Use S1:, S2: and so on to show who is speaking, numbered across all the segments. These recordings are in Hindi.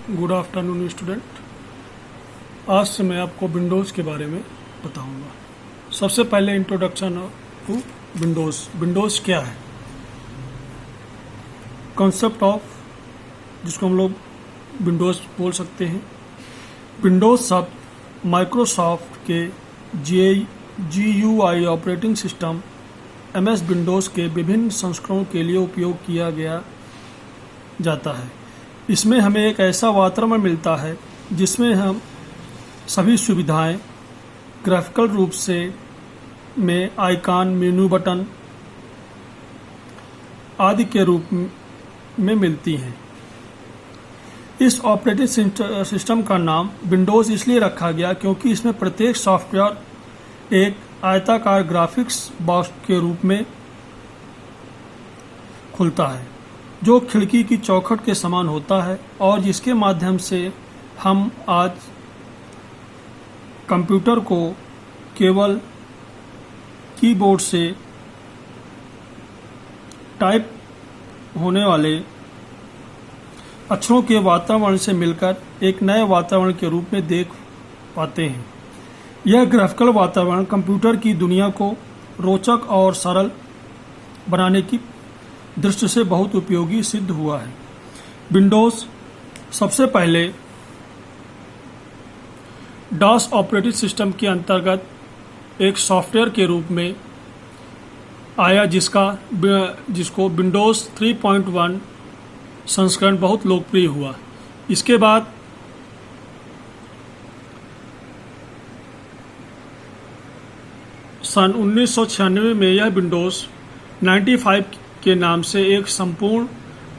S1: Good afternoon student. आज से मैं आपको विंडोज़ के बारे में बताऊंगा। सबसे पहले इंट्रोडक्शन टू विंडोज़। विंडोज़ क्या है? कॉन्सेप्ट ऑफ, जिसको हम लोग विंडोज़ बोल सकते हैं। विंडोज़ शब्द माइक्रोसॉफ्ट के GUI operating system MS Windows के विभिन्न संस्करणों के लिए उपयोग किया गया जाता है। इसमें हमें एक ऐसा वातावरण मिलता है जिसमें हम सभी सुविधाएं ग्राफिकल रूप से में आइकॉन, मेनू बटन आदि के रूप में मिलती हैं। इस ऑपरेटिंग सिस्टम का नाम विंडोज़ इसलिए रखा गया क्योंकि इसमें प्रत्येक सॉफ्टवेयर एक आयताकार ग्राफिक्स बॉक्स के रूप में खुलता है, जो खिड़की की चौखट के समान होता है और जिसके माध्यम से हम आज कंप्यूटर को केवल कीबोर्ड से टाइप होने वाले अक्षरों के वातावरण से मिलकर एक नए वातावरण के रूप में देख पाते हैं। यह ग्राफिकल वातावरण कंप्यूटर की दुनिया को रोचक और सरल बनाने की दृष्टि से बहुत उपयोगी सिद्ध हुआ है। विंडोज़ सबसे पहले डॉस ऑपरेटिंग सिस्टम के अंतर्गत एक सॉफ्टवेयर के रूप में आया, जिसको विंडोज़ 3.1 संस्करण बहुत लोकप्रिय हुआ। इसके बाद सन 1996 में यह विंडोज़ 95 के नाम से एक संपूर्ण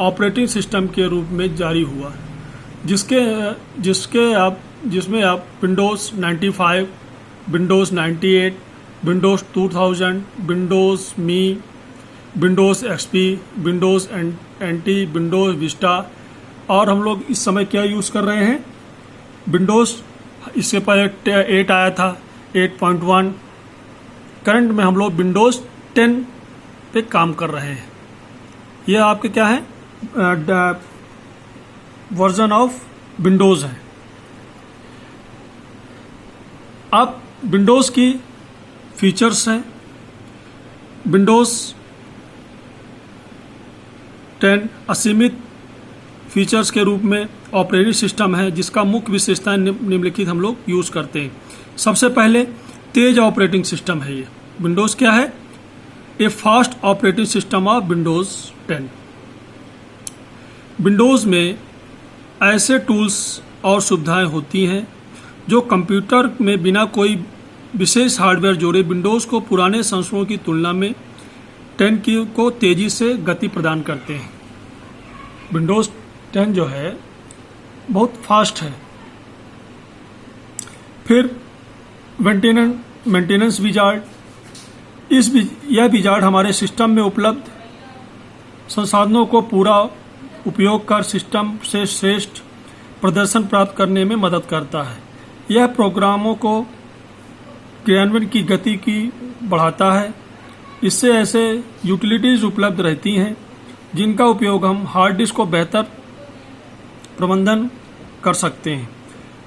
S1: ऑपरेटिंग सिस्टम के रूप में जारी हुआ, जिसमें अब Windows 95, Windows 98, Windows 2000, Windows ME, Windows XP, Windows NT, Windows Vista और हम लोग इस समय क्या यूज़ कर रहे हैं? विंडोज़। इससे पहले 8 आया था, 8.1। करंट में हम लोग विंडोज़ 10 पे काम कर रहे हैं। यह आपके क्या है? वर्जन ऑफ विंडोज़ है। अब विंडोज़ की फीचर्स हैं। विंडोज़ 10 असीमित फीचर्स के रूप में ऑपरेटिंग सिस्टम है, जिसका मुख्य विशेषताएं निम्नलिखित हम लोग यूज़ करते हैं। सबसे पहले तेज ऑपरेटिंग सिस्टम है। ये विंडोज़ क्या है? A fast operating system of Windows 10। Windows में ऐसे टूल्स और सुविधाएं होती हैं जो कंप्यूटर में बिना कोई विशेष हार्डवेयर जोड़े विंडोज़ को पुराने संस्करणों की तुलना में 10 को तेज़ी से गति प्रदान करते हैं। विंडोज़ 10 जो है बहुत फास्ट है। फिर मेंटेनेंस विजार्ड। यह विजार्ड हमारे सिस्टम में उपलब्ध संसाधनों को पूरा उपयोग कर सिस्टम से श्रेष्ठ प्रदर्शन प्राप्त करने में मदद करता है। यह प्रोग्रामों को क्रियान्वयन की गति की बढ़ाता है। इससे ऐसे यूटिलिटीज उपलब्ध रहती हैं जिनका उपयोग हम हार्ड डिस्क को बेहतर प्रबंधन कर सकते हैं।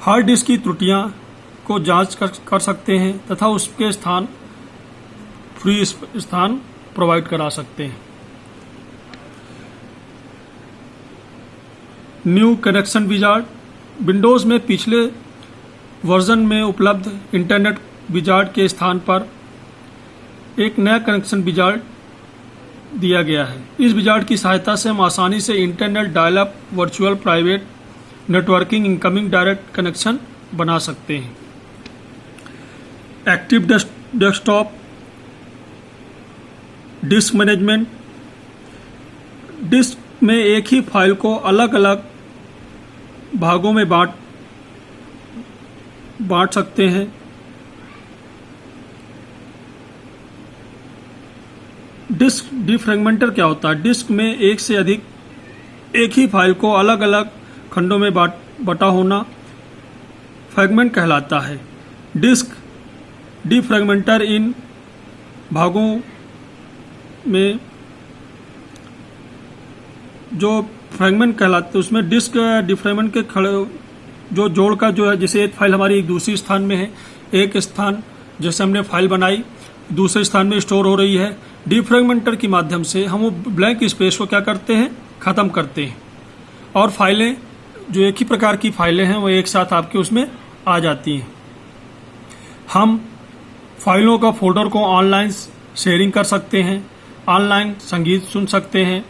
S1: हार्ड डिस्क की त्रुटियां को जांच कर सकते हैं तथा उसके फ्री स्थान प्रोवाइड करा सकते हैं। New connection wizard. विंडोज़ में पिछले वर्जन में उपलब्ध इंटरनेट विजार्ड के स्थान पर एक नया कनेक्शन विजार्ड दिया गया है। इस विजार्ड की सहायता से हम आसानी से internet dial up, virtual private networking, incoming direct connection बना सकते हैं। Active desktop. Disk management. Disk में एक ही फाइल को अलग अलग भागों में बांट सकते हैं। डिस्क डिफ्रैगमेंटर क्या होता है? डिस्क में एक से अधिक एक ही फाइल को अलग अलग खंडों में बटा होना फ्रैगमेंट कहलाता है। डिस्क डिफ्रैगमेंटर इन भागों में जो फ्रैगमेंट कहलाते हैं। उसमें डिस्क डिफ्रैगमेंट के खड़े जो जोड़ का जो है, जैसे एक फाइल हमारी एक दूसरी स्थान में है, एक स्थान जैसे हमने फाइल बनाई दूसरे स्थान में स्टोर हो रही है, डिफ्रैगमेंटर के माध्यम से हम वो ब्लैंक स्पेस को क्या करते हैं, ख़त्म करते हैं और फाइलें जो एक ही प्रकार की फाइलें हैं वो एक साथ आपके उसमें आ जाती हैं। हम फाइलों का फोल्डर को ऑनलाइन शेयरिंग कर सकते हैं, ऑनलाइन संगीत सुन सकते हैं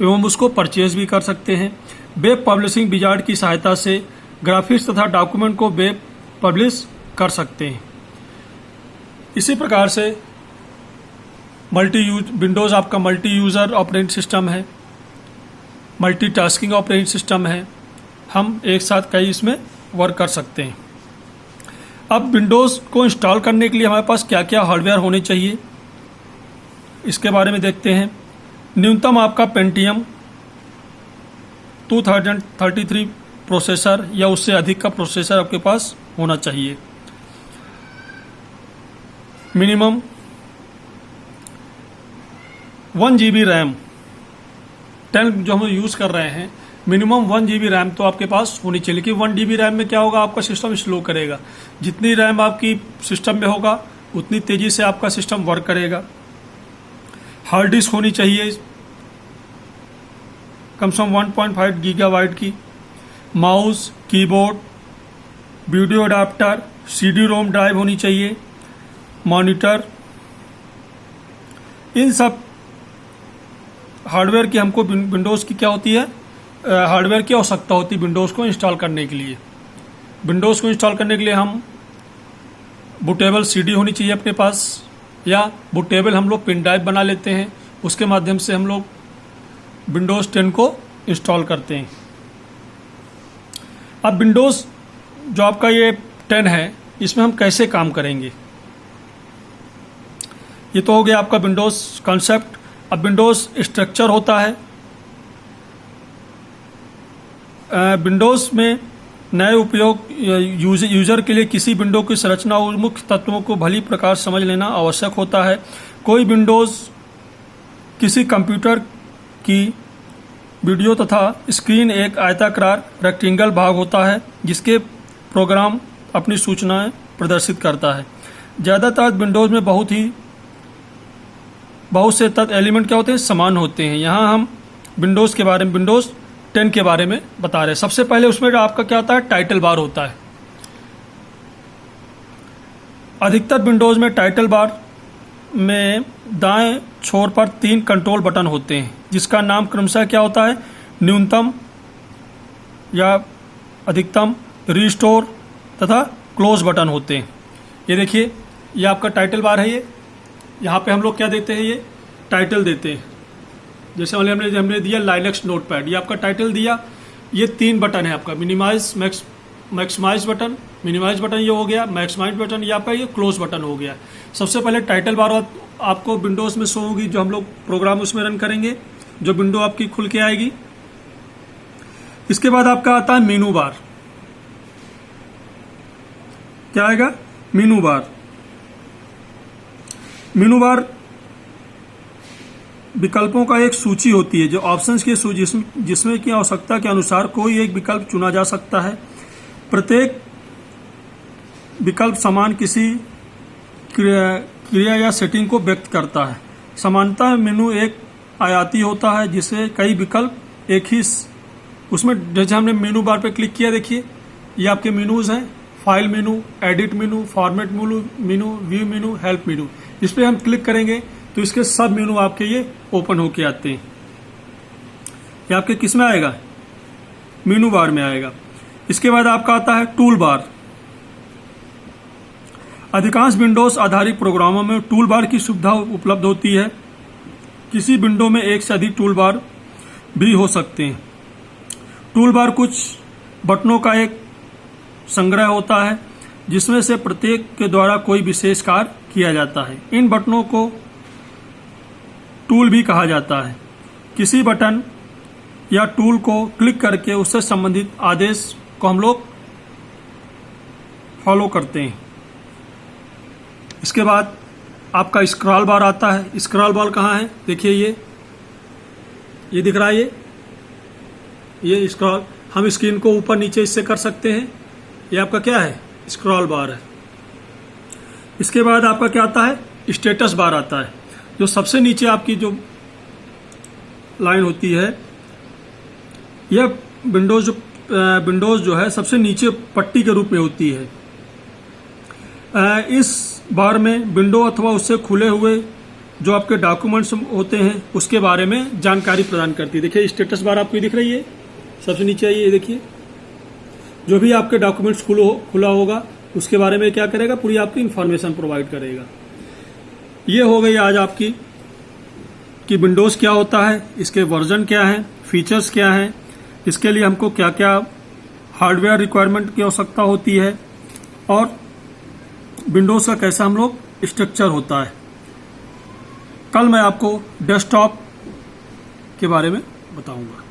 S1: एवं उसको परचेज भी कर सकते हैं। वेब पब्लिशिंग विजार्ड की सहायता से ग्राफिक्स तथा डॉक्यूमेंट को वेब पब्लिश कर सकते हैं। इसी प्रकार से विंडोज़ आपका मल्टी यूज़र ऑपरेटिंग सिस्टम है, मल्टीटास्किंग ऑपरेटिंग सिस्टम है, हम एक साथ कई इसमें वर्क कर सकते हैं। अब विंडोज़ को इंस्टॉल करने के लिए हमारे पास क्या क्या हार्डवेयर होने चाहिए इसके बारे में देखते हैं। न्यूनतम आपका पेंटियम 2033 प्रोसेसर या उससे अधिक का प्रोसेसर आपके पास होना चाहिए। मिनिमम 1 GB रैम, 10 जो हम यूज़ कर रहे हैं, मिनिमम 1 GB रैम तो आपके पास होनी चाहिए। लेकिन 1 GB रैम में क्या होगा, आपका सिस्टम स्लो करेगा। जितनी रैम आपकी सिस्टम में होगा उतनी तेज़ी से आपका सिस्टम वर्क करेगा। हार्ड डिस्क होनी चाहिए कम से कम 1.5 गीगाबाइट की। Mouse, keyboard, video adapter, CD-ROM drive होनी चाहिए, मॉनिटर, इन सब हार्डवेयर की हमको विंडोज़ की क्या होती है, हार्डवेयर की आवश्यकता होती है विंडोज़ को इंस्टॉल करने के लिए। विंडोज़ को इंस्टॉल करने के लिए हम बूटेबल CD होनी चाहिए अपने पास, या बूटेबल हम लोग पिन ड्राइव बना लेते हैं, उसके माध्यम से हम लोग विंडोज़ 10 को इंस्टॉल करते हैं। अब विंडोज़ जो आपका ये 10 है, इसमें हम कैसे काम करेंगे, ये तो हो गया आपका विंडोज़ कॉन्सेप्ट। अब विंडोज़ स्ट्रक्चर होता है। विंडोज़ में नए उपयोग यूज़र के लिए किसी विंडो की संरचना और मुख्य तत्वों को भली प्रकार समझ लेना आवश्यक होता है। कोई विंडोज़ किसी कंप्यूटर की वीडियो तथा स्क्रीन एक आयताकार रेक्टेंगल भाग होता है जिसके प्रोग्राम अपनी सूचनाएं प्रदर्शित करता है। ज़्यादातर विंडोज़ में बहुत से तत्व एलिमेंट क्या होते हैं, समान होते हैं। यहाँ हम विंडोज़ के बारे में, विंडोज़ 10 के बारे में बता रहे हैं। सबसे पहले उसमें आपका क्या होता है, टाइटल बार होता है। अधिकतर विंडोज़ में टाइटल बार में दाएं छोर पर 3 कंट्रोल बटन होते हैं जिसका नाम क्रमशः क्या होता है, न्यूनतम या अधिकतम, रिस्टोर तथा क्लोज बटन होते हैं। ये देखिए, ये आपका टाइटल बार है। ये यहाँ पे हम लोग क्या देते हैं, ये टाइटल देते हैं। जैसे हमने दिया लाइनक्स नोटपैड, ये आपका टाइटल दिया। ये 3 बटन है आपका, minimise, maximise button, minimise button ये हो गया, मैक्सिमाइज बटन ये आपका, ये क्लोज बटन हो गया। सबसे पहले टाइटल बार आपको विंडोज़ में शो होगी, जो हम लोग प्रोग्राम उसमें रन करेंगे, जो विंडो आपकी खुल के आएगी। इसके बाद आपका आता है मेनू बार। क्या आएगा, मेनू बार। मेनू बार विकल्पों का एक सूची होती है, जो ऑप्शंस की सूची, जिसमें की आवश्यकता के अनुसार कोई एक विकल्प चुना जा सकता है। प्रत्येक विकल्प समान किसी क्रिया या सेटिंग को व्यक्त करता है। समानता मेनू एक आयाती होता है जिसे कई विकल्प एक ही उसमें, जैसे हमने मेनू बार पे क्लिक किया, देखिए ये आपके मेनूज हैं, फाइल मेनू, एडिट मेनू, फॉर्मेट मेनू, व्यू मेनू, हेल्प मेनू। इस पर हम क्लिक करेंगे तो इसके सब मेनू आपके ये ओपन होके आते हैं। ये आपके किस में आएगा, मेनू बार में आएगा। इसके बाद आपका आता है टूल बार। अधिकांश विंडोज आधारित प्रोग्रामों में टूल बार की सुविधा उपलब्ध होती है। किसी विंडो में एक से अधिक टूल बार भी हो सकते हैं। टूल बार कुछ बटनों का एक संग्रह होता है जिसमें से प्रत्येक के द्वारा कोई विशेष कार्य किया जाता है। इन बटनों को टूल भी कहा जाता है। किसी बटन या टूल को क्लिक करके उससे संबंधित आदेश को हम लोग फॉलो करते हैं। इसके बाद आपका स्क्रॉल बार आता है। स्क्रॉल बार कहाँ है, देखिए ये दिख रहा है, ये स्क्रॉल, हम स्क्रीन को ऊपर नीचे इससे कर सकते हैं। ये आपका क्या है, स्क्रॉल बार है। इसके बाद आपका क्या आता है, स्टेटस बार आता है, जो सबसे नीचे आपकी जो लाइन होती है, यह विंडोज जो है सबसे नीचे पट्टी के रूप में होती है। इस बार में विंडो अथवा उससे खुले हुए जो आपके डॉक्यूमेंट्स होते हैं उसके बारे में जानकारी प्रदान करती है। देखिए स्टेटस बार आपको दिख रही है, सबसे नीचे आई है, देखिए जो भी आपके डॉक्यूमेंट्स खुला होगा उसके बारे में क्या करेगा, पूरी आपकी इंफॉर्मेशन प्रोवाइड करेगा। ये हो गई आज आपकी कि विंडोज़ क्या होता है, इसके वर्जन क्या है, फीचर्स क्या हैं, इसके लिए हमको क्या क्या हार्डवेयर रिक्वायरमेंट की आवश्यकता होती है, और विंडोज़ का कैसा हम लोग स्ट्रक्चर होता है। कल मैं आपको डेस्कटॉप के बारे में बताऊंगा।